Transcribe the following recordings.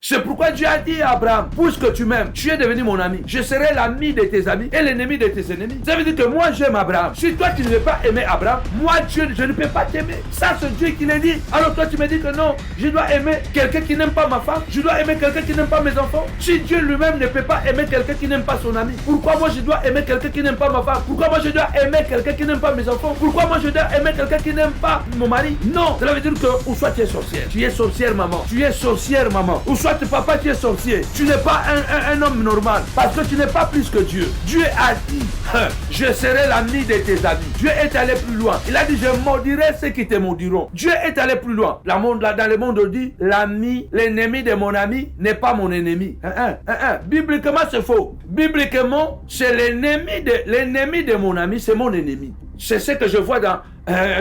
C'est pourquoi Dieu a dit à Abraham, puisque tu m'aimes, tu es devenu mon ami. Je serai l'ami de tes amis et l'ennemi de tes ennemis. Ça veut dire que moi j'aime Abraham. Si toi tu ne veux pas aimer Abraham, moi Dieu, je ne peux pas t'aimer. Ça c'est Dieu qui l'a dit. Alors toi tu me dis que non, je dois aimer quelqu'un qui n'aime pas ma femme. Je dois aimer quelqu'un qui n'aime pas mes enfants. Si Dieu lui-même ne peut pas aimer quelqu'un qui n'aime pas son ami, pourquoi moi je dois aimer quelqu'un qui n'aime pas ma femme? Pourquoi moi je dois aimer quelqu'un qui n'aime pas mes enfants? Pourquoi moi je dois aimer quelqu'un qui n'aime pas mon mari? Non, cela veut dire que ou soit tu es sorcière. Tu es sorcière maman. Tu es sorcière maman. Ou soit papa tu es sorcier. Tu n'es pas un homme normal. Parce que tu n'es pas plus que Dieu. Dieu a dit, je serai l'ami de tes amis. Dieu est allé plus loin. Il a dit, je maudirai ceux qui te maudiront. Dieu est allé plus loin. Dans le monde on dit, l'ami, l'ennemi de mon ami n'est pas mon ennemi. Bibliquement c'est faux. Bibliquement, c'est l'ennemi de mon ami, c'est mon ennemi. C'est ce que je vois dans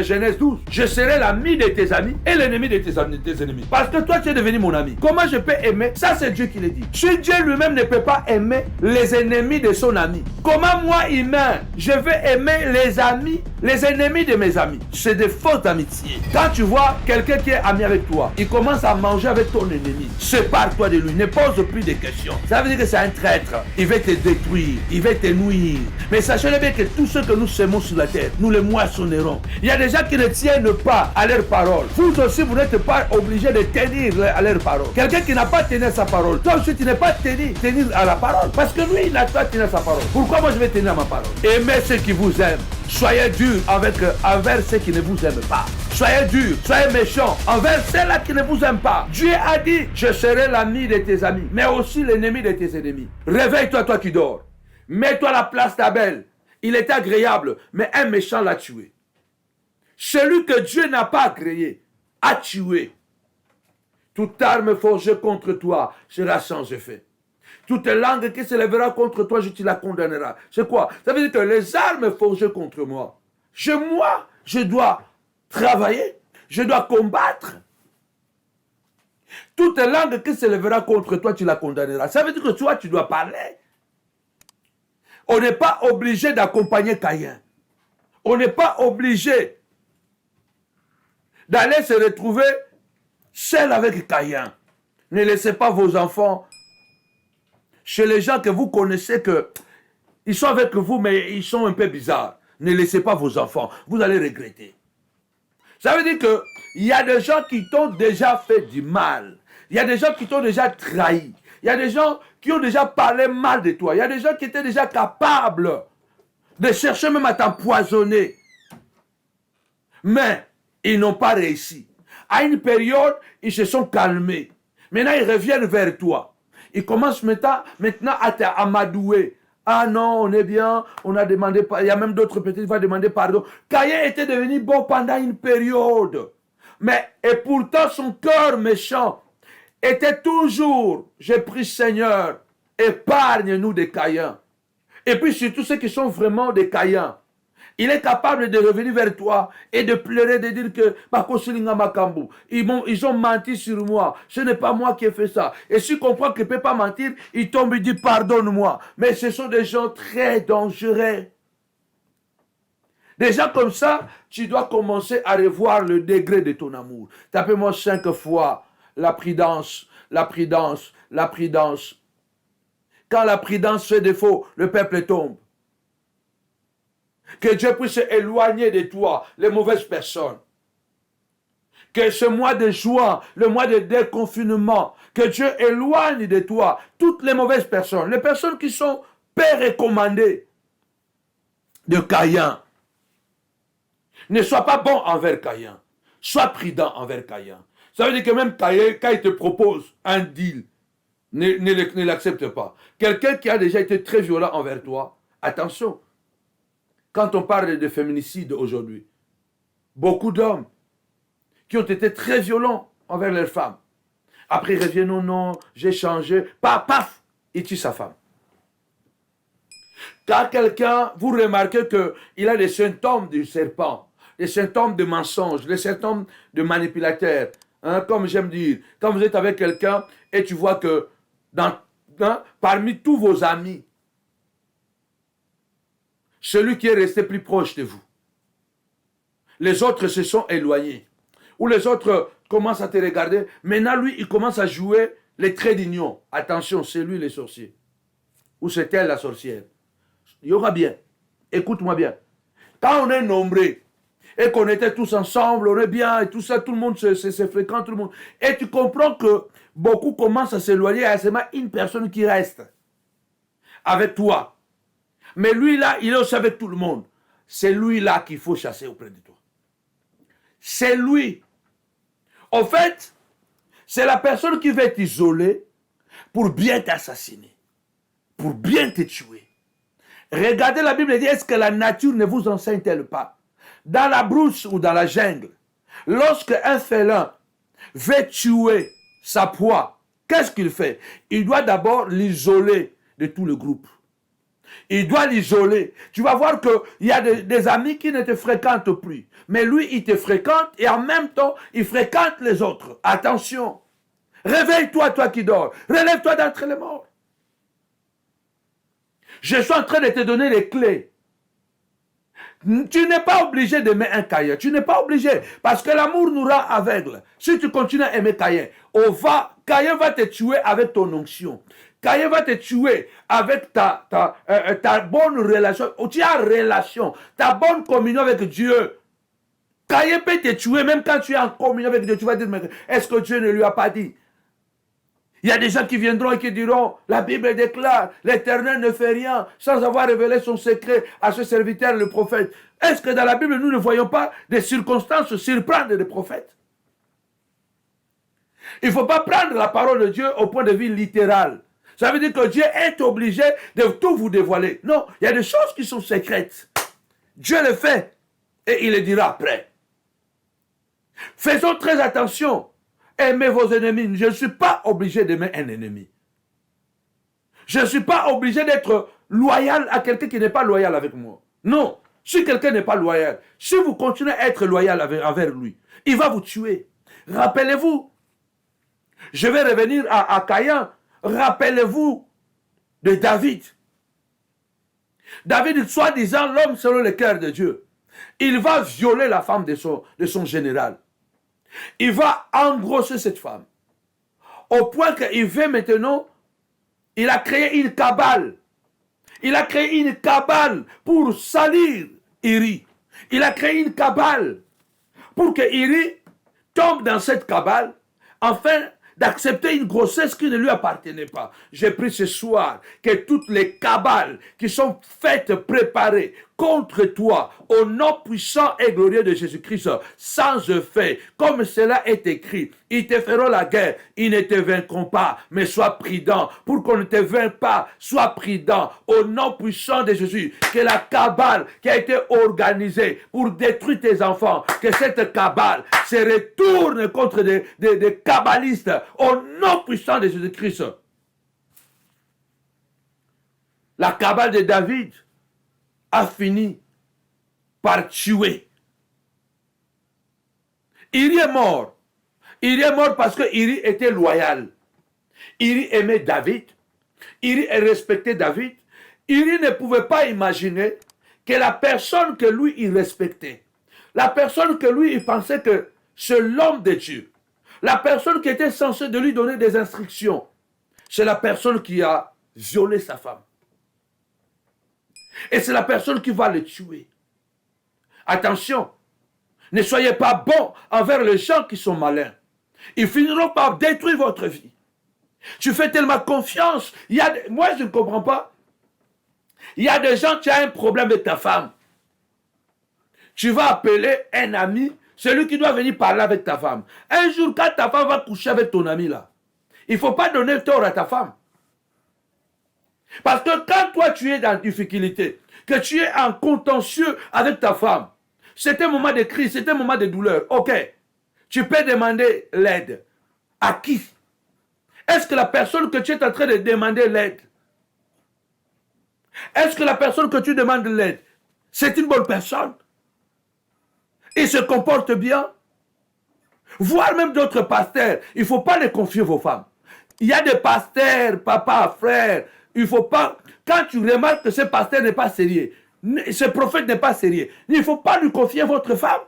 Genèse 12. Je serai l'ami de tes amis et l'ennemi de tes ennemis. Parce que toi, tu es devenu mon ami. Comment je peux aimer? Ça, c'est Dieu qui le dit. Si Dieu lui-même ne peut pas aimer les ennemis de son ami, comment moi, humain, je vais aimer les amis, les ennemis de mes amis? C'est des fautes d'amitié. Quand tu vois quelqu'un qui est ami avec toi, il commence à manger avec ton ennemi, sépare-toi de lui, ne pose plus de questions. Ça veut dire que c'est un traître. Il va te détruire, il va te nuire. Mais sachez bien que tout ce que nous semons sur la terre, nous les moissonnerons. Il y a des gens qui ne tiennent pas à leur parole. Vous aussi, vous n'êtes pas obligés de tenir à leur parole. Quelqu'un qui n'a pas tenu à sa parole, toi aussi, tu n'es pas tenir à la parole. Parce que lui, il n'a pas tenu à sa parole. Pourquoi moi, je vais tenir à ma parole? Aimez ceux qui vous aiment. Soyez durs envers ceux qui ne vous aiment pas. Soyez durs, soyez méchants envers ceux-là qui ne vous aiment pas. Dieu a dit, je serai l'ami de tes amis, mais aussi l'ennemi de tes ennemis. Réveille-toi, toi qui dors. Mets-toi à la place d'Abel. Il est agréable, mais un méchant l'a tué. Celui que Dieu n'a pas créé a tué. Toute arme forgée contre toi sera sans effet. Toute langue qui se lèvera contre toi, tu la condamneras. C'est quoi? Ça veut dire que les armes forgées contre moi, je dois travailler, je dois combattre. Toute langue qui se lèvera contre toi, tu la condamneras. Ça veut dire que toi, tu dois parler. On n'est pas obligé d'accompagner Caïn. On n'est pas obligé d'aller se retrouver seul avec Caïn. Ne laissez pas vos enfants chez les gens que vous connaissez que ils sont avec vous, mais ils sont un peu bizarres. Ne laissez pas vos enfants. Vous allez regretter. Ça veut dire qu'il y a des gens qui t'ont déjà fait du mal. Il y a des gens qui t'ont déjà trahi. Il y a des gens qui ont déjà parlé mal de toi. Il y a des gens qui étaient déjà capables de chercher même à t'empoisonner. Mais ils n'ont pas réussi. À une période, ils se sont calmés. Maintenant, ils reviennent vers toi. Ils commencent maintenant à t'amadouer. Ah non, on est bien, on a demandé, il y a même d'autres petits qui vont demander pardon. Caïn était devenu bon pendant une période. Et pourtant, son cœur méchant était toujours, j'ai pris Seigneur, épargne-nous des Caïns. Et puis surtout ceux qui sont vraiment des Caïns. Il est capable de revenir vers toi et de pleurer, de dire que ils ont menti sur moi. Ce n'est pas moi qui ai fait ça. Et s'il comprend qu'il ne peut pas mentir, il tombe et dit pardonne-moi. Mais ce sont des gens très dangereux. Des gens comme ça, tu dois commencer à revoir le degré de ton amour. Tapez-moi 5 fois la prudence, la prudence, la prudence. Quand la prudence fait défaut, le peuple tombe. Que Dieu puisse éloigner de toi les mauvaises personnes. Que ce mois de juin, le mois de déconfinement, que Dieu éloigne de toi toutes les mauvaises personnes. Les personnes qui sont recommandées de Caïn. Ne sois pas bon envers Caïn. Sois prudent envers Caïn. Ça veut dire que même Caïn, quand il te propose un deal, ne l'accepte pas. Quelqu'un qui a déjà été très violent envers toi, attention. Quand on parle de féminicide aujourd'hui, beaucoup d'hommes qui ont été très violents envers leurs femmes, après ils reviennent, non, non, j'ai changé, paf, il tue sa femme. Quand quelqu'un, vous remarquez qu'il a des symptômes du serpent, des symptômes de mensonge, des symptômes de manipulateur, comme j'aime dire, quand vous êtes avec quelqu'un et tu vois que parmi tous vos amis, celui qui est resté plus proche de vous. Les autres se sont éloignés. Ou les autres commencent à te regarder. Maintenant, lui, il commence à jouer les traits d'union. Attention, c'est lui le sorcier. Ou c'est elle la sorcière. Il y aura bien. Écoute-moi bien. Quand on est nombreux et qu'on était tous ensemble, on est bien et tout ça, tout le monde se fréquente, tout le monde. Et tu comprends que beaucoup commencent à s'éloigner, à seulement une personne qui reste avec toi. Mais lui là, il est aussi avec tout le monde. C'est lui là qu'il faut chasser auprès de toi. C'est lui. En fait, c'est la personne qui va t'isoler pour bien t'assassiner, pour bien te tuer. Regardez la Bible et dit, est-ce que la nature ne vous enseigne-t-elle pas? Dans la brousse ou dans la jungle, lorsque un félin veut tuer sa proie, qu'est-ce qu'il fait? Il doit d'abord l'isoler de tout le groupe. Il doit l'isoler. Tu vas voir qu'il y a des amis qui ne te fréquentent plus. Mais lui, il te fréquente et en même temps, il fréquente les autres. Attention. Réveille-toi, toi qui dors. Relève-toi d'entre les morts. Je suis en train de te donner les clés. Tu n'es pas obligé d'aimer un Caïn. Tu n'es pas obligé. Parce que l'amour nous rend aveugles. Si tu continues à aimer Caïn, Caïn va te tuer avec ton onction. Caïn va te tuer avec ta bonne relation. Tu as relation. Ta bonne communion avec Dieu. Caïn peut te tuer même quand tu es en communion avec Dieu. Tu vas dire, mais est-ce que Dieu ne lui a pas dit? Il y a des gens qui viendront et qui diront, la Bible déclare, l'Éternel ne fait rien sans avoir révélé son secret à ce serviteur, le prophète. Est-ce que dans la Bible, nous ne voyons pas des circonstances surprendre des prophètes? Il ne faut pas prendre la parole de Dieu au point de vue littéral. Ça veut dire que Dieu est obligé de tout vous dévoiler. Non, il y a des choses qui sont secrètes. Dieu le fait et il le dira après. Faisons très attention. Aimez vos ennemis. Je ne suis pas obligé d'aimer un ennemi. Je ne suis pas obligé d'être loyal à quelqu'un qui n'est pas loyal avec moi. Non. Si quelqu'un n'est pas loyal, si vous continuez à être loyal envers lui, il va vous tuer. Rappelez-vous. Je vais revenir à Caïn. Rappelez-vous de David. David, soi-disant l'homme selon le cœur de Dieu. Il va violer la femme de son général. Il va engrosser cette femme. Au point qu'il veut maintenant, il a créé une cabale. Il a créé une cabale pour salir Iri. Il a créé une cabale pour que Iri tombe dans cette cabale, afin d'accepter une grossesse qui ne lui appartenait pas. J'ai pris ce soir que toutes les cabales qui sont faites, préparées contre toi, au nom puissant et glorieux de Jésus-Christ, sans effet, comme cela est écrit, ils te feront la guerre, ils ne te vaincront pas, mais sois prudent, pour qu'on ne te vainque pas, sois prudent, au nom puissant de Jésus, que la cabale qui a été organisée pour détruire tes enfants, que cette cabale se retourne contre des kabbalistes, au nom puissant de Jésus-Christ. La cabale de David a fini par tuer. Iri est mort. Iri est mort parce que Iri était loyal. Iri aimait David. Iri respectait David. Iri ne pouvait pas imaginer que la personne que lui, il respectait, la personne que lui, il pensait que c'est l'homme de Dieu, la personne qui était censée de lui donner des instructions, c'est la personne qui a violé sa femme. Et c'est la personne qui va le tuer. Attention, ne soyez pas bons envers les gens qui sont malins. Ils finiront par détruire votre vie. Tu fais tellement confiance. Moi, je ne comprends pas. Il y a des gens qui ont un problème avec ta femme. Tu vas appeler un ami, celui qui doit venir parler avec ta femme. Un jour, quand ta femme va coucher avec ton ami là, il ne faut pas donner tort à ta femme. Parce que quand toi tu es dans difficulté, que tu es en contentieux avec ta femme, c'est un moment de crise, c'est un moment de douleur. Ok, tu peux demander l'aide. À qui? Est-ce que la personne que tu es en train de demander l'aide, est-ce que la personne que tu demandes l'aide, c'est une bonne personne? Il se comporte bien? Voire même d'autres pasteurs, il ne faut pas les confier vos femmes. Il y a des pasteurs, papa, frère, il ne faut pas, quand tu remarques que ce pasteur n'est pas sérieux, ce prophète n'est pas sérieux, il ne faut pas lui confier votre femme.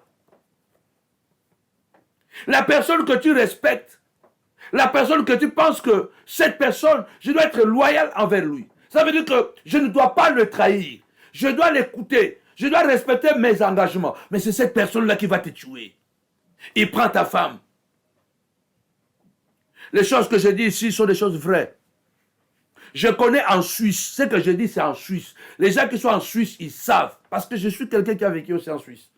La personne que tu respectes, La personne que tu penses que cette personne, je dois être loyal envers lui. Ça veut dire que je ne dois pas le trahir. Je dois l'écouter. Je dois respecter mes engagements. Mais c'est cette personne-là qui va te tuer. Il prend ta femme. Les choses que je dis ici sont des choses vraies. Je connais en Suisse. Ce que je dis, c'est en Suisse. Les gens qui sont en Suisse, ils savent. Parce que je suis quelqu'un qui a vécu aussi en Suisse.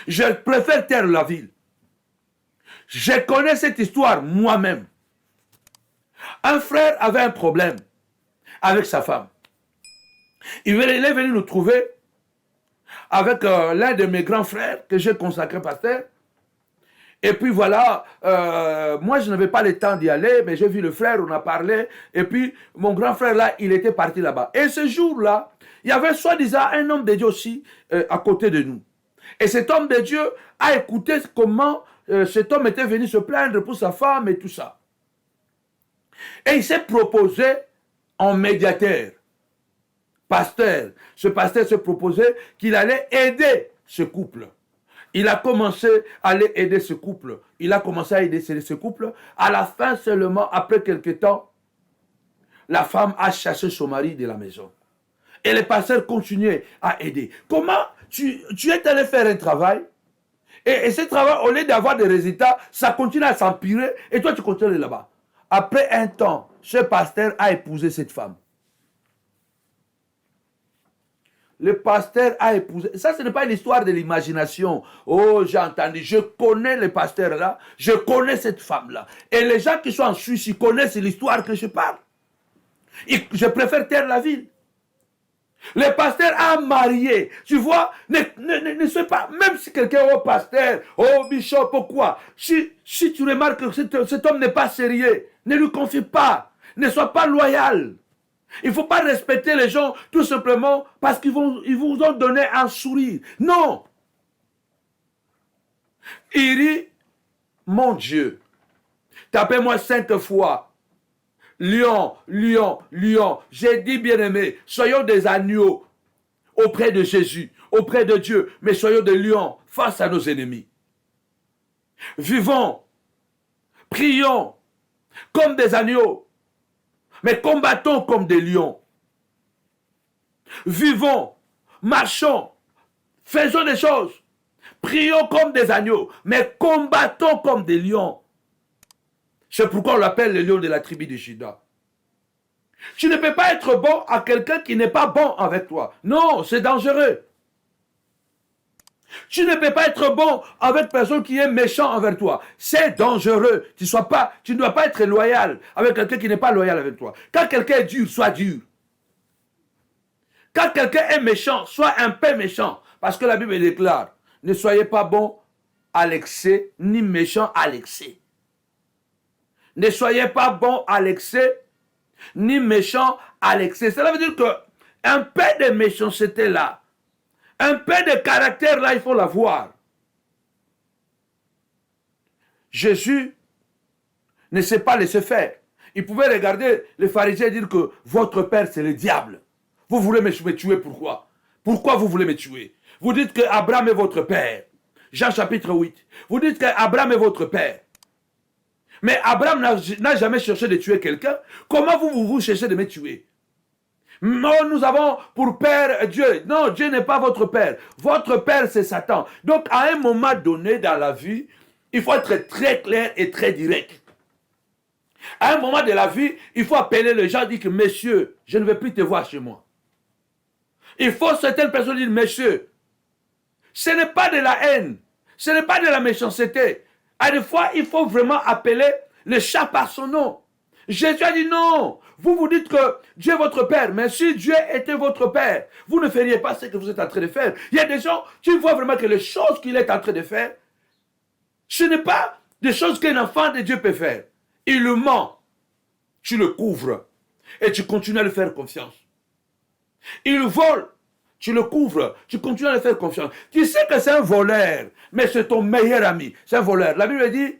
Je préfère taire la ville. Je connais cette histoire moi-même. Un frère avait un problème avec sa femme. Il est venu nous trouver avec l'un de mes grands frères que j'ai consacré pasteur. Et puis voilà, moi je n'avais pas le temps d'y aller, mais j'ai vu le frère, on a parlé. Et puis mon grand frère là, il était parti là-bas. Et ce jour-là, il y avait soi-disant un homme de Dieu aussi à côté de nous. Et cet homme de Dieu a écouté comment cet homme était venu se plaindre pour sa femme et tout ça. Et il s'est proposé en médiateur. Pasteur. Ce pasteur s'est proposé qu'il allait aider ce couple. Il a commencé à aller aider ce couple. Il a commencé à aider ce couple. À la fin seulement, après quelque temps, la femme a chassé son mari de la maison. Et le pasteur continuait à aider. Comment tu es allé faire un travail et ce travail, au lieu d'avoir des résultats, ça continue à s'empirer et toi tu continues là-bas. Après un temps, ce pasteur a épousé cette femme. Le pasteur a épousé. Ça, ce n'est pas une histoire de l'imagination. Oh, j'ai entendu. Je connais le pasteur là. Je connais cette femme-là. Et les gens qui sont en Suisse, ils connaissent l'histoire que je parle. Je préfère taire la ville. Le pasteur a marié. Tu vois, ne sois pas, même si quelqu'un est au pasteur, au bishop, pourquoi? Si tu remarques que cet homme n'est pas sérieux, ne lui confie pas. Ne sois pas loyal. Il ne faut pas respecter les gens tout simplement parce qu'ils vous ont donné un sourire. Non. Il dit, mon Dieu, tapez-moi 5 fois. Lion, lion, lion. J'ai dit, bien-aimés, soyons des agneaux auprès de Jésus, auprès de Dieu, mais soyons des lions face à nos ennemis. Vivons, prions comme des agneaux, mais combattons comme des lions. Vivons, marchons, faisons des choses, prions comme des agneaux, mais combattons comme des lions. C'est pourquoi on l'appelle le lion de la tribu de Juda. Tu ne peux pas être bon à quelqu'un qui n'est pas bon avec toi. Non, c'est dangereux. Tu ne peux pas être bon avec personne qui est méchant envers toi. C'est dangereux. Tu ne dois pas être loyal avec quelqu'un qui n'est pas loyal avec toi. Quand quelqu'un est dur, sois dur. Quand quelqu'un est méchant, sois un peu méchant. Parce que la Bible déclare, ne soyez pas bon à l'excès, ni méchant à l'excès. Ne soyez pas bon à l'excès, ni méchant à l'excès. Cela veut dire qu'un peu de méchanceté là, un peu de caractère là, il faut l'avoir. Jésus ne s'est pas laissé faire. Il pouvait regarder les pharisiens et dire que votre père c'est le diable. Vous voulez me tuer, pourquoi? Pourquoi vous voulez me tuer? Vous dites que Abraham est votre père. Jean chapitre 8. Vous dites qu'Abraham est votre père. Mais Abraham n'a jamais cherché de tuer quelqu'un. Comment vous cherchez de me tuer? Non, nous avons pour père Dieu. Non, Dieu n'est pas votre père. Votre père, c'est Satan. Donc, à un moment donné dans la vie, il faut être très clair et très direct. À un moment de la vie, il faut appeler les gens et dire que, messieurs, je ne vais plus te voir chez moi. Il faut certaines personnes dire, messieurs, ce n'est pas de la haine, ce n'est pas de la méchanceté. À des fois, il faut vraiment appeler le chat par son nom. Jésus a dit non. Vous dites que Dieu est votre père, mais si Dieu était votre père, vous ne feriez pas ce que vous êtes en train de faire. Il y a des gens, tu vois vraiment que les choses qu'il est en train de faire, ce n'est pas des choses qu'un enfant de Dieu peut faire. Il le ment. Tu le couvres et tu continues à lui faire confiance. Il vole. Tu le couvres, tu continues à lui faire confiance. Tu sais que c'est un voleur, mais c'est ton meilleur ami. C'est un voleur. La Bible dit,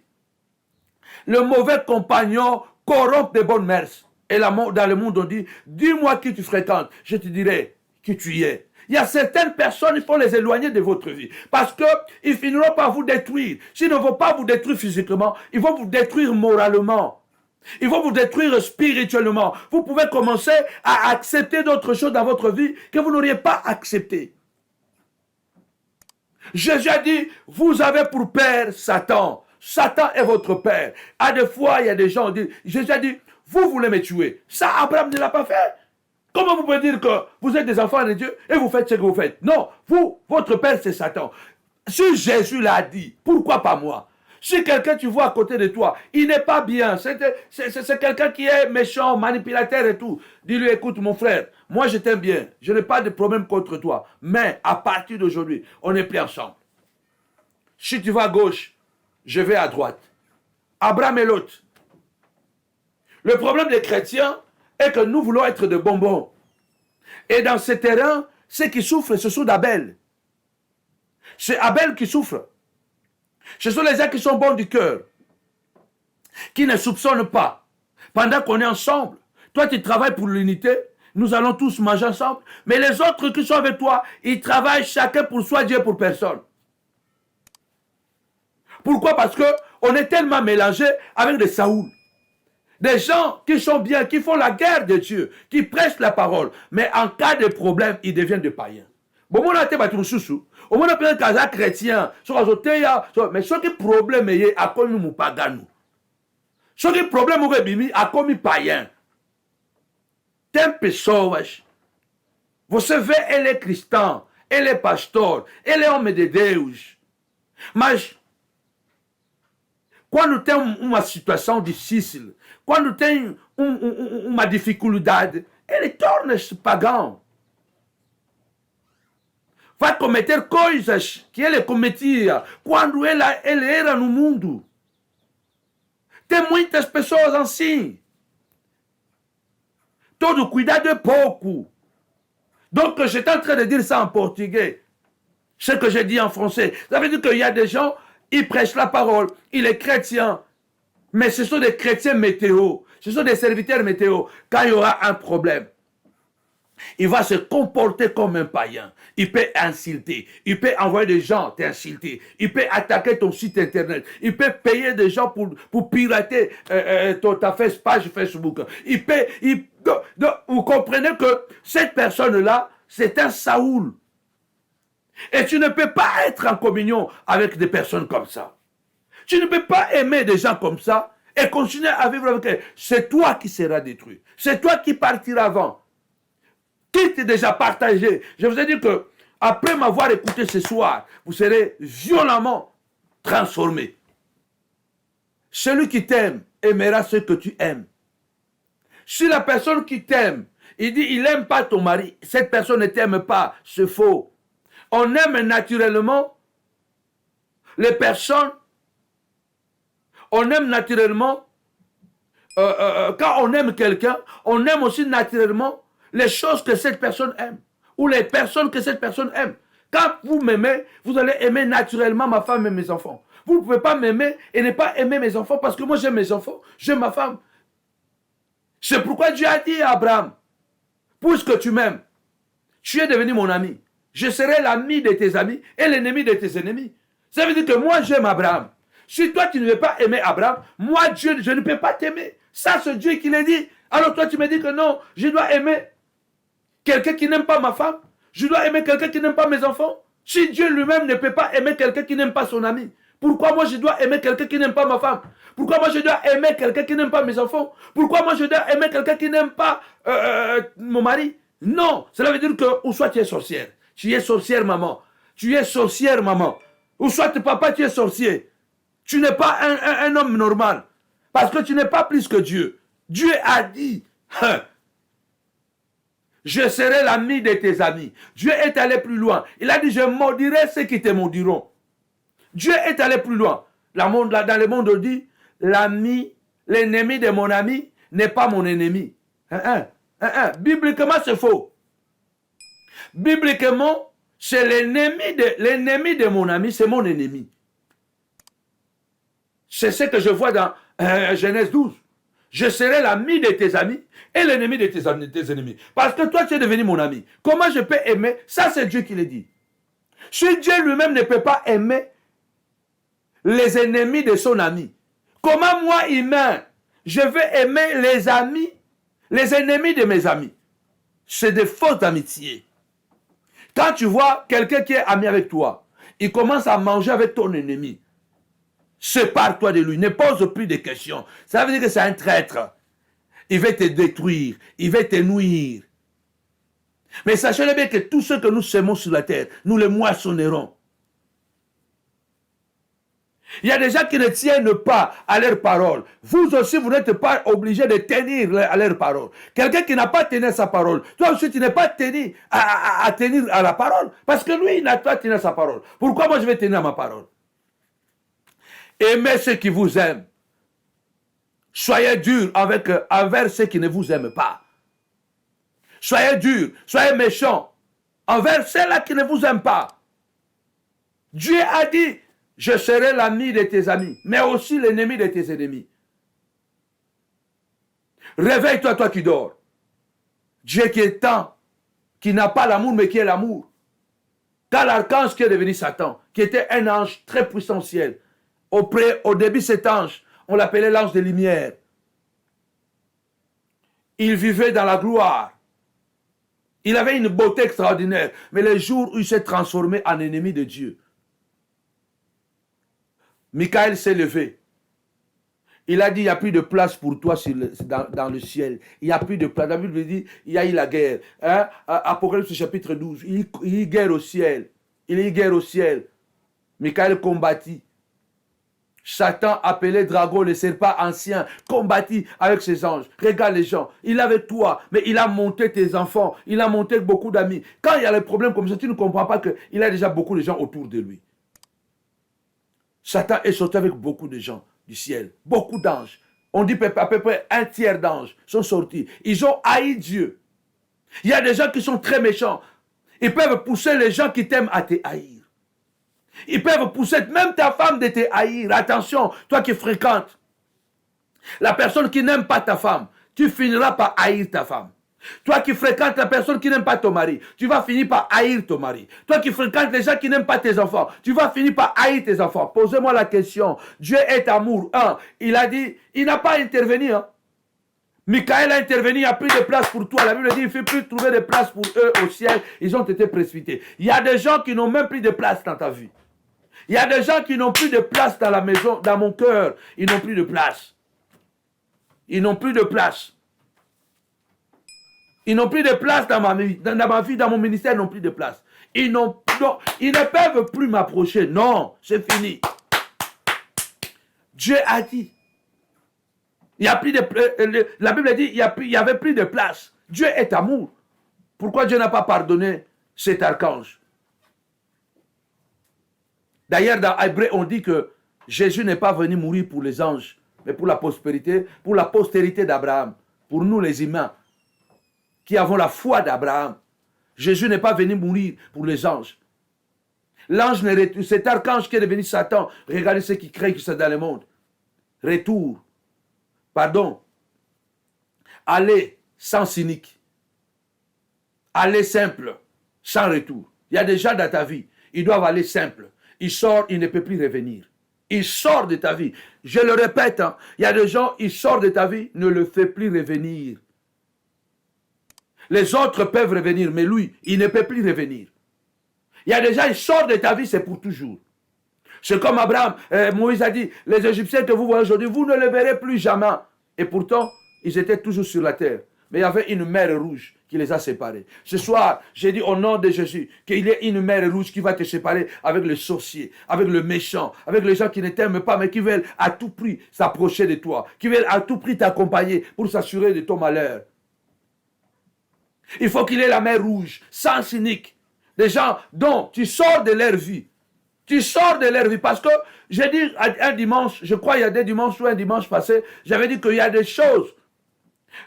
le mauvais compagnon corrompt de bonnes mœurs. Et dans le monde, on dit, dis-moi qui tu fréquentes, je te dirai qui tu es. Il y a certaines personnes, il faut les éloigner de votre vie. Parce qu'ils finiront par vous détruire. S'ils ne vont pas vous détruire physiquement, ils vont vous détruire moralement. Ils vont vous détruire spirituellement. Vous pouvez commencer à accepter d'autres choses dans votre vie que vous n'auriez pas acceptées. Jésus a dit, vous avez pour père Satan. Satan est votre père. À des fois, il y a des gens qui disent, Jésus a dit, vous voulez me tuer. Ça, Abraham ne l'a pas fait. Comment vous pouvez dire que vous êtes des enfants de Dieu et vous faites ce que vous faites? Non, vous, votre père, c'est Satan. Si Jésus l'a dit, pourquoi pas moi? Si quelqu'un tu vois à côté de toi, il n'est pas bien, c'est quelqu'un qui est méchant, manipulateur et tout. Dis-lui, écoute mon frère, moi je t'aime bien, je n'ai pas de problème contre toi, mais à partir d'aujourd'hui, on n'est plus ensemble. Si tu vas à gauche, je vais à droite. Abraham et Lot. Le problème des chrétiens est que nous voulons être de bonbons. Et dans ce terrain, ceux qui souffrent, ce sont d'Abel. C'est Abel qui souffre. Ce sont les gens qui sont bons du cœur, qui ne soupçonnent pas. Pendant qu'on est ensemble, toi tu travailles pour l'unité, nous allons tous manger ensemble, mais les autres qui sont avec toi, ils travaillent chacun pour soi, Dieu pour personne. Pourquoi? Parce qu'on est tellement mélangé avec des Saoul. Des gens qui sont bien, qui font la guerre de Dieu, qui prêchent la parole, mais en cas de problème, ils deviennent des païens. Bon, on a été battu sous. Au moins, on a été chrétien. Mais ce qui problème est à comme nous paganou. Ce qui problème est à comme païen. Tempe sauvage. Vous savez, elle est christian, elle est pasteur, elle est homme de Deus. Mais quand nous avons une situation difficile, quand nous avons une difficulté, elle tourne pagan. Vai cometer coisas que ele cometia quando ele era no mundo. Tem muitas pessoas assim. Todo cuidado é pouco. Donc, j'étais en train de dire ça en portugais. Ce que j'ai dit en français. Ça veut dire qu'il y a des gens, ils prêchent la parole, ils sont chrétiens, mais ce sont des chrétiens météo. Ce sont des serviteurs météo. Quand il y aura un problème, il va se comporter comme un païen. Il peut insulter. Il peut envoyer des gens t'insulter. Il peut attaquer ton site internet. Il peut payer des gens pour pirater ta page Facebook. Vous comprenez que cette personne-là, c'est un Saoul. Et tu ne peux pas être en communion avec des personnes comme ça. Tu ne peux pas aimer des gens comme ça et continuer à vivre avec eux. C'est toi qui seras détruit. C'est toi qui partiras avant. Quitte déjà partagé. Je vous ai dit que après m'avoir écouté ce soir, vous serez violemment transformé. Celui qui t'aime aimera ce que tu aimes. Si la personne qui t'aime, il dit il n'aime pas ton mari, cette personne ne t'aime pas, c'est faux. On aime naturellement les personnes. On aime naturellement, quand on aime quelqu'un, on aime aussi naturellement les choses que cette personne aime, ou les personnes que cette personne aime. Quand vous m'aimez, vous allez aimer naturellement ma femme et mes enfants. Vous ne pouvez pas m'aimer et ne pas aimer mes enfants, parce que moi j'aime mes enfants, j'aime ma femme. C'est pourquoi Dieu a dit à Abraham, puisque tu m'aimes, tu es devenu mon ami. Je serai l'ami de tes amis et l'ennemi de tes ennemis. Ça veut dire que moi j'aime Abraham. Si toi tu ne veux pas aimer Abraham, moi Dieu, je ne peux pas t'aimer. Ça c'est Dieu qui l'a dit. Alors toi tu me dis que non, je dois aimer quelqu'un qui n'aime pas ma femme, je dois aimer quelqu'un qui n'aime pas mes enfants. Si Dieu lui-même ne peut pas aimer quelqu'un qui n'aime pas son ami, pourquoi moi je dois aimer quelqu'un qui n'aime pas ma femme? Pourquoi moi je dois aimer quelqu'un qui n'aime pas mes enfants? Pourquoi moi je dois aimer quelqu'un qui n'aime pas mon mari? Non, cela veut dire que ou soit tu es sorcière. Tu es sorcière maman. Tu es sorcière maman. Ou soit papa tu es sorcier. Tu n'es pas un homme normal. Parce que tu n'es pas plus que Dieu. Dieu a dit, je serai l'ami de tes amis. Dieu est allé plus loin. Il a dit, je maudirai ceux qui te maudiront. Dieu est allé plus loin. Dans le monde, on dit, l'ennemi de mon ami n'est pas mon ennemi. Bibliquement, c'est faux. Bibliquement, c'est l'ennemi de mon ami, c'est mon ennemi. C'est ce que je vois dans Genèse 12. Je serai l'ami de tes amis et l'ennemi de tes ennemis. Parce que toi, tu es devenu mon ami. Comment je peux aimer? Ça, c'est Dieu qui le dit. Si Dieu lui-même ne peut pas aimer les ennemis de son ami, comment moi, humain, je vais aimer les amis, les ennemis de mes amis? C'est des fausses amitiés. Quand tu vois quelqu'un qui est ami avec toi, il commence à manger avec ton ennemi, sépare-toi de lui, ne pose plus de questions. Ça veut dire que c'est un traître. Il va te détruire, il va te nuire. Mais sachez bien que tout ce que nous semons sur la terre, nous les moissonnerons. Il y a des gens qui ne tiennent pas à leurs paroles. Vous aussi, vous n'êtes pas obligés de tenir à leurs paroles. Quelqu'un qui n'a pas tenu sa parole, toi aussi, tu n'es pas tenu à tenir à la parole. Parce que lui, il n'a pas tenu à sa parole. Pourquoi moi, je vais tenir à ma parole? Aimez ceux qui vous aiment. Soyez durs envers ceux qui ne vous aiment pas. Soyez durs, soyez méchants envers ceux-là qui ne vous aiment pas. Dieu a dit, je serai l'ami de tes amis, mais aussi l'ennemi de tes ennemis. Réveille-toi, toi qui dors. Dieu qui est temps, qui n'a pas l'amour, mais qui est l'amour. Quand l'archange qui est devenu Satan, qui était un ange très puissant au ciel, au début, cet ange, on l'appelait l'ange de lumière. Il vivait dans la gloire. Il avait une beauté extraordinaire. Mais le jour où il s'est transformé en ennemi de Dieu, Michael s'est levé. Il a dit, il n'y a plus de place pour toi dans le ciel. Il n'y a plus de place. La Bible dit, il y a eu la guerre. Hein? Apocalypse chapitre 12. Il y a eu guerre au ciel. Il y a eu guerre au ciel. Michael combattit. Satan, appelé dragon, le serpent ancien, combattit avec ses anges. Regarde les gens, il est avec toi, mais il a monté tes enfants, il a monté beaucoup d'amis. Quand il y a des problèmes comme ça, tu ne comprends pas qu'il a déjà beaucoup de gens autour de lui. Satan est sorti avec beaucoup de gens du ciel, beaucoup d'anges. On dit à peu près un tiers d'anges sont sortis. Ils ont haï Dieu. Il y a des gens qui sont très méchants. Ils peuvent pousser les gens qui t'aiment à te haïr. Ils peuvent pousser même ta femme de te haïr. Attention, toi qui fréquentes la personne qui n'aime pas ta femme, tu finiras par haïr ta femme. Toi qui fréquentes la personne qui n'aime pas ton mari, tu vas finir par haïr ton mari. Toi qui fréquentes les gens qui n'aiment pas tes enfants, tu vas finir par haïr tes enfants. Posez-moi la question. Dieu est amour. Il a dit, il n'a pas intervenu. Michael a intervenu, il n'y a plus de place pour toi. La Bible dit, il ne fait plus trouver de place pour eux au ciel. Ils ont été précipités. Il y a des gens qui n'ont même plus de place dans ta vie. Il y a des gens qui n'ont plus de place dans la maison, dans mon cœur. Ils n'ont plus de place. Ils n'ont plus de place. Ils n'ont plus de place dans ma vie, dans mon ministère, ils n'ont plus de place. Ils ne peuvent plus m'approcher. Non, c'est fini. Dieu a dit. Il y a plus de, la Bible dit il n'y avait plus de place. Dieu est amour. Pourquoi Dieu n'a pas pardonné cet archange? D'ailleurs, dans Hébreu, on dit que Jésus n'est pas venu mourir pour les anges, mais pour la postérité d'Abraham, pour nous les humains, qui avons la foi d'Abraham. Jésus n'est pas venu mourir pour les anges. L'ange, cet archange qui est devenu Satan, regardez ce qui crée que c'est dans le monde. Allez sans cynique. Allez simple, sans retour. Il y a des gens dans ta vie, ils doivent aller simple. Il sort, il ne peut plus revenir. Il sort de ta vie. Je le répète, il y a des gens, ils sortent de ta vie, ne le fait plus revenir. Les autres peuvent revenir, mais lui, il ne peut plus revenir. Il y a des gens, ils sortent de ta vie, c'est pour toujours. C'est comme Abraham, Moïse a dit, les Égyptiens que vous voyez aujourd'hui, vous ne les verrez plus jamais. Et pourtant, ils étaient toujours sur la terre. Mais il y avait une mer rouge qui les a séparés. Ce soir, j'ai dit au nom de Jésus qu'il y ait une mer rouge qui va te séparer avec le sorcier, avec le méchant, avec les gens qui ne t'aiment pas, mais qui veulent à tout prix s'approcher de toi, qui veulent à tout prix t'accompagner pour s'assurer de ton malheur. Il faut qu'il y ait la mer rouge, sans cynique. Des gens dont tu sors de leur vie. Tu sors de leur vie. Parce que j'ai dit un dimanche, je crois il y a 2 dimanches ou un dimanche passé, j'avais dit qu'il y a des choses.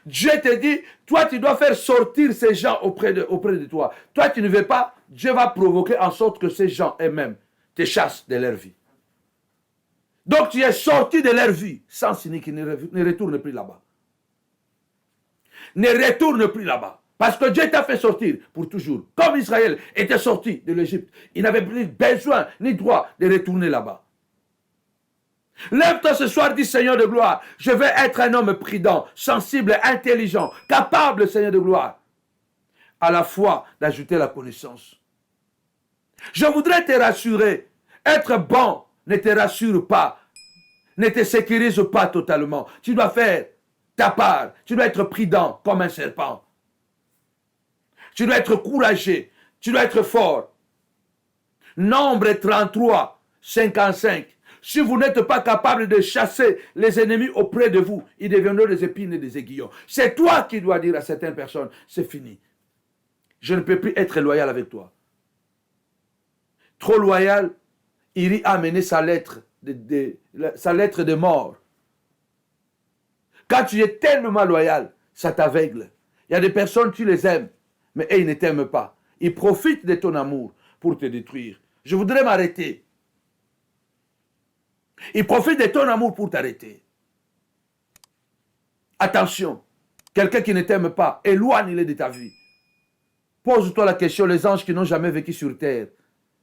Dieu te dit, toi tu dois faire sortir ces gens auprès de toi. Toi tu ne veux pas, Dieu va provoquer en sorte que ces gens eux-mêmes te chassent de leur vie. Donc tu es sorti de leur vie, sans cynique, qui ne retourne plus là-bas. Ne retourne plus là-bas. Parce que Dieu t'a fait sortir pour toujours. Comme Israël était sorti de l'Égypte, il n'avait plus besoin ni droit de retourner là-bas. Lève-toi ce soir, dit Seigneur de gloire. Je veux être un homme prudent, sensible, intelligent, capable, Seigneur de gloire, à la fois d'ajouter la connaissance. Je voudrais te rassurer. Être bon ne te rassure pas, ne te sécurise pas totalement. Tu dois faire ta part. Tu dois être prudent comme un serpent. Tu dois être courageux. Tu dois être fort. Nombre 33, 55. Si vous n'êtes pas capable de chasser les ennemis auprès de vous, ils deviendront des épines et des aiguillons. C'est toi qui dois dire à certaines personnes, c'est fini. Je ne peux plus être loyal avec toi. Trop loyal, il y a amené sa lettre de mort. Quand tu es tellement loyal, ça t'aveugle. Il y a des personnes, tu les aimes, mais ils ne t'aiment pas. Ils profitent de ton amour pour te détruire. Je voudrais m'arrêter. Ils profitent de ton amour pour t'arrêter. Attention, quelqu'un qui ne t'aime pas, éloigne-le de ta vie. Pose-toi la question, les anges qui n'ont jamais vécu sur terre,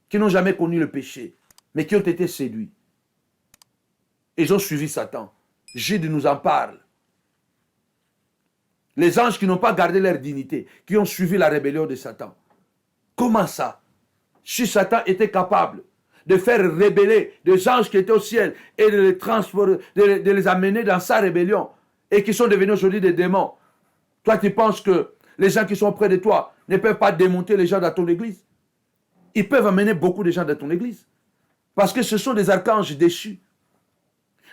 qui n'ont jamais connu le péché, mais qui ont été séduits. Ils ont suivi Satan. Jude nous en parle. Les anges qui n'ont pas gardé leur dignité, qui ont suivi la rébellion de Satan. Comment ça? Si Satan était capable de faire rébeller des anges qui étaient au ciel et de les transporter, de les amener dans sa rébellion et qui sont devenus aujourd'hui des démons, toi tu penses que les gens qui sont près de toi ne peuvent pas démonter les gens dans ton église? Ils peuvent amener beaucoup de gens dans ton église parce que ce sont des archanges déchus.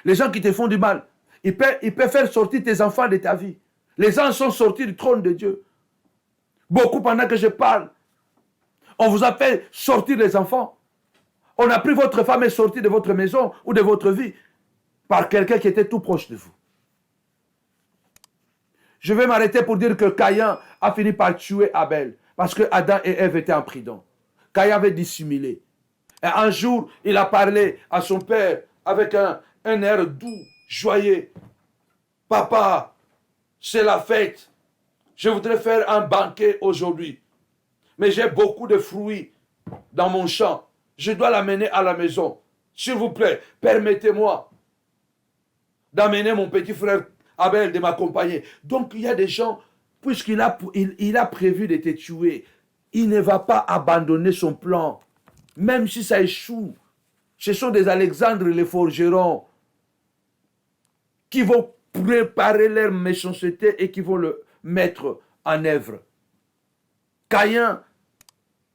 Les gens qui te font du mal, ils peuvent faire sortir tes enfants de ta vie. Les anges sont sortis du trône de Dieu. Beaucoup pendant que je parle, on vous a fait sortir les enfants. On a pris votre femme et sorti de votre maison ou de votre vie par quelqu'un qui était tout proche de vous. Je vais m'arrêter pour dire que Caïn a fini par tuer Abel parce que Adam et Ève étaient en prison. Caïn avait dissimulé. Et un jour, il a parlé à son père avec un air doux, joyeux. Papa, c'est la fête. Je voudrais faire un banquet aujourd'hui. Mais j'ai beaucoup de fruits dans mon champ. Je dois l'amener à la maison. S'il vous plaît, permettez-moi d'amener mon petit frère Abel de m'accompagner. Donc il y a des gens, puisqu'il a prévu de te tuer, il ne va pas abandonner son plan. Même si ça échoue. Ce sont des Alexandre les forgerons qui vont préparer leur méchanceté et qui vont le mettre en œuvre. Caïn,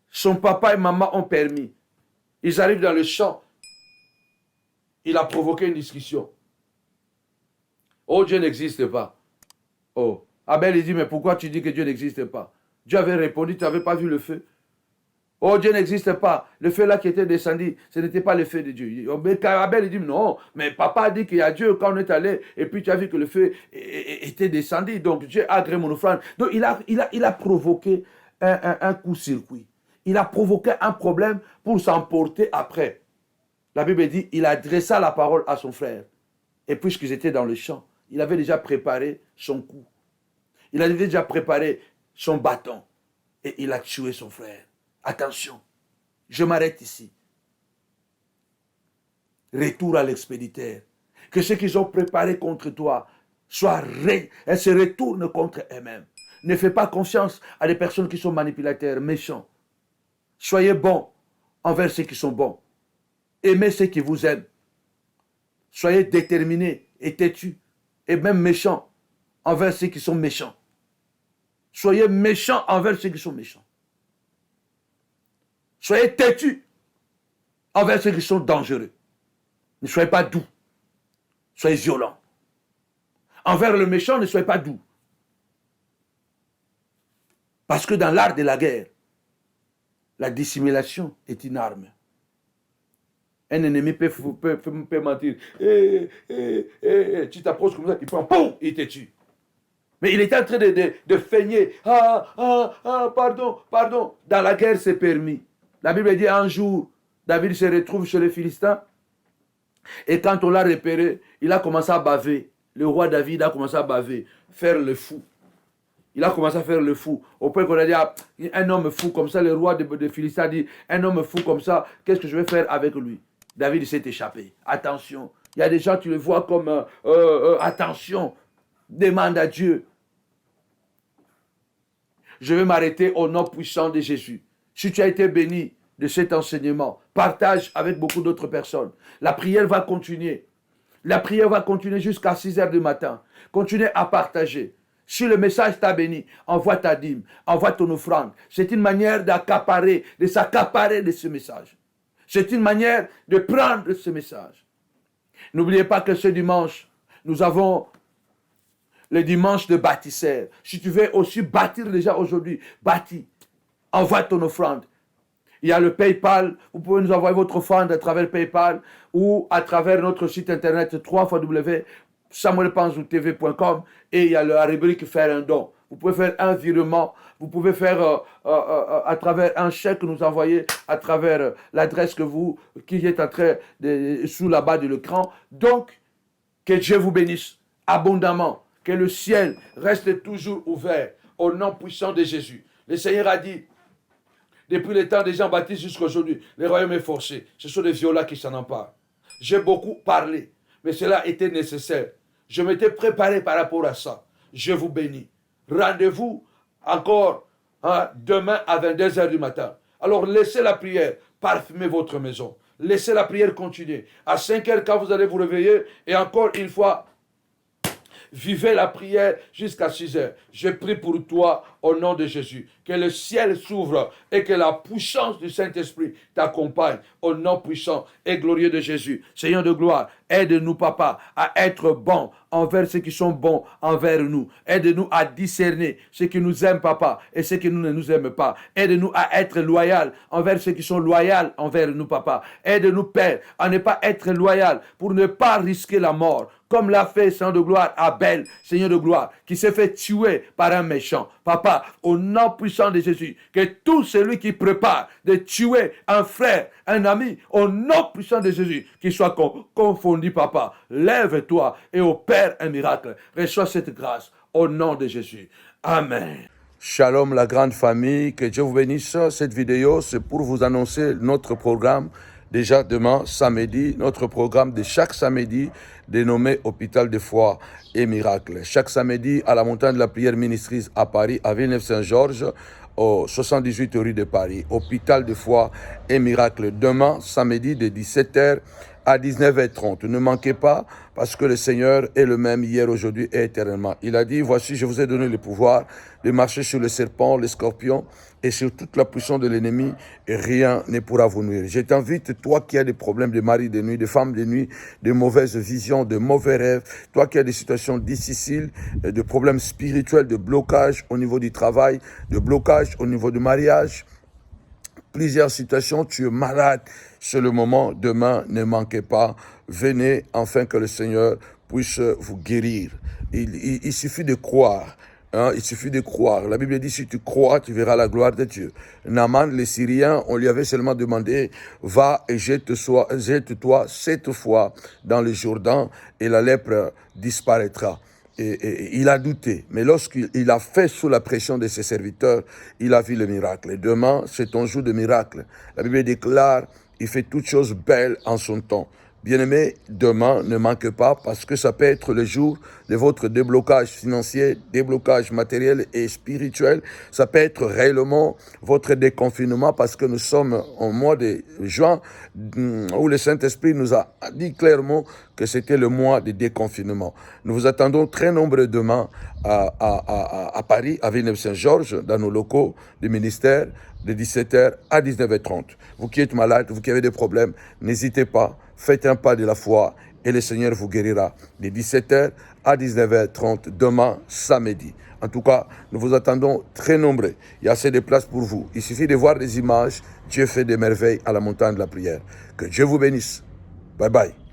son papa et maman ont permis. Ils arrivent dans le champ. Il a provoqué une discussion. Oh, Dieu n'existe pas. Oh, Abel, il dit, mais pourquoi tu dis que Dieu n'existe pas? Dieu avait répondu, tu n'avais pas vu le feu. Oh, Dieu n'existe pas. Le feu là qui était descendu, ce n'était pas le feu de Dieu. Abel, il dit, non, mais papa a dit qu'il y a Dieu quand on est allé, et puis tu as vu que le feu était descendu, donc Dieu a agréé mon offrande. Donc il a provoqué un coup-circuit. Il a provoqué un problème pour s'emporter après. La Bible dit, il adressa la parole à son frère. Et puisqu'ils étaient dans le champ, il avait déjà préparé son coup. Il avait déjà préparé son bâton. Et il a tué son frère. Attention, je m'arrête ici. Retour à l'expéditeur. Que ceux qu'ils ont préparé contre toi elles se retournent contre eux-mêmes. Ne fais pas confiance à des personnes qui sont manipulateurs, méchants. Soyez bons envers ceux qui sont bons. Aimez ceux qui vous aiment. Soyez déterminés et têtus et même méchants envers ceux qui sont méchants. Soyez méchants envers ceux qui sont méchants. Soyez têtus envers ceux qui sont dangereux. Ne soyez pas doux. Soyez violents. Envers le méchant, ne soyez pas doux. Parce que dans l'art de la guerre, la dissimulation est une arme. Un ennemi peut mentir. Tu t'approches comme ça, il prend, boum, il te tue. Mais il est en train de feigner. Pardon. Dans la guerre, c'est permis. La Bible dit un jour, David se retrouve chez les Philistins. Et quand on l'a repéré, il a commencé à baver. Le roi David a commencé à baver, faire le fou. Il a commencé à faire le fou. Au point qu'on a dit, ah, un homme fou comme ça, le roi de Philistin a dit, un homme fou comme ça, qu'est-ce que je vais faire avec lui? David s'est échappé. Attention. Il y a des gens, tu les vois comme, attention, demande à Dieu. Je vais m'arrêter au nom puissant de Jésus. Si tu as été béni de cet enseignement, partage avec beaucoup d'autres personnes. La prière va continuer. La prière va continuer jusqu'à 6 heures du matin. Continuez à partager. Si le message t'a béni, envoie ta dîme, envoie ton offrande. C'est une manière d'accaparer, de s'accaparer de ce message. C'est une manière de prendre ce message. N'oubliez pas que ce dimanche, nous avons le dimanche de bâtisseur. Si tu veux aussi bâtir déjà aujourd'hui, bâtis. Envoie ton offrande. Il y a le PayPal. Vous pouvez nous envoyer votre offrande à travers PayPal ou à travers notre site internet www.samuelpanzoutv.com et il y a la rubrique faire un don. Vous pouvez faire un virement. Vous pouvez faire à travers un chèque nous envoyer à travers l'adresse qui est en train sous la bas de l'écran. Donc, que Dieu vous bénisse abondamment. Que le ciel reste toujours ouvert au nom puissant de Jésus. Le Seigneur a dit, depuis le temps des Jean-Baptiste jusqu'à aujourd'hui, le royaume est forcé. Ce sont les violats qui s'en emparent. J'ai beaucoup parlé, mais cela était nécessaire. Je m'étais préparé par rapport à ça. Je vous bénis. Rendez-vous encore demain à 22h du matin. Alors laissez la prière parfumer votre maison. Laissez la prière continuer. À 5h quand vous allez vous réveiller, et encore une fois, vivez la prière jusqu'à 6 heures. Je prie pour toi au nom de Jésus. Que le ciel s'ouvre et que la puissance du Saint-Esprit t'accompagne au nom puissant et glorieux de Jésus. Seigneur de gloire, aide-nous, Papa, à être bons envers ceux qui sont bons envers nous. Aide-nous à discerner ceux qui nous aiment, Papa, et ceux qui ne nous aiment pas. Aide-nous à être loyal envers ceux qui sont loyaux envers nous, Papa. Aide-nous, Père, à ne pas être loyal pour ne pas risquer la mort. Comme l'a fait, Seigneur de gloire, Abel, Seigneur de gloire, qui s'est fait tuer par un méchant. Papa, au nom puissant de Jésus, que tout celui qui prépare de tuer un frère, un ami, au nom puissant de Jésus, qu'il soit confondu, Papa. Lève-toi et opère un miracle. Reçois cette grâce au nom de Jésus. Amen. Shalom la grande famille, que Dieu vous bénisse. Cette vidéo, c'est pour vous annoncer notre programme. Déjà demain, samedi, notre programme de chaque samedi dénommé Hôpital de foi et miracle. Chaque samedi à la montagne de la prière ministries à Paris, à Villeneuve-Saint-Georges, au 78 rue de Paris. Hôpital de foi et miracle. Demain, samedi, de 17h à 19h30. Ne manquez pas, parce que le Seigneur est le même hier, aujourd'hui et éternellement. Il a dit, voici, je vous ai donné le pouvoir de marcher sur le serpent, les scorpions et sur toute la puissance de l'ennemi, et rien ne pourra vous nuire. Je t'invite, toi qui as des problèmes de mari de nuit, de femme de nuit, de mauvaises visions, de mauvais rêves, toi qui as des situations difficiles, de problèmes spirituels, de blocage au niveau du travail, de blocage au niveau du mariage, plusieurs situations, tu es malade, c'est le moment, demain, ne manquez pas, venez afin que le Seigneur puisse vous guérir. Il suffit de croire. Il suffit de croire. La Bible dit, si tu crois, tu verras la gloire de Dieu. Naaman, les Syriens, on lui avait seulement demandé, va et jette-toi 7 fois dans le Jourdain et la lèpre disparaîtra. Et il a douté. Mais lorsqu'il a fait sous la pression de ses serviteurs, il a vu le miracle. Et demain, c'est ton jour de miracle. La Bible déclare, il fait toutes choses belles en son temps. Bien-aimés, demain, ne manque pas, parce que ça peut être le jour de votre déblocage financier, déblocage matériel et spirituel. Ça peut être réellement votre déconfinement, parce que nous sommes au mois de juin, où le Saint-Esprit nous a dit clairement que c'était le mois de déconfinement. Nous vous attendons très nombreux demain à Paris, à Villeneuve-Saint-Georges, dans nos locaux du ministère, de 17h à 19h30. Vous qui êtes malade, vous qui avez des problèmes, n'hésitez pas, faites un pas de la foi et le Seigneur vous guérira. De 17h à 19h30, demain, samedi. En tout cas, nous vous attendons très nombreux. Il y a assez de place pour vous. Il suffit de voir des images. Dieu fait des merveilles à la montagne de la prière. Que Dieu vous bénisse. Bye bye.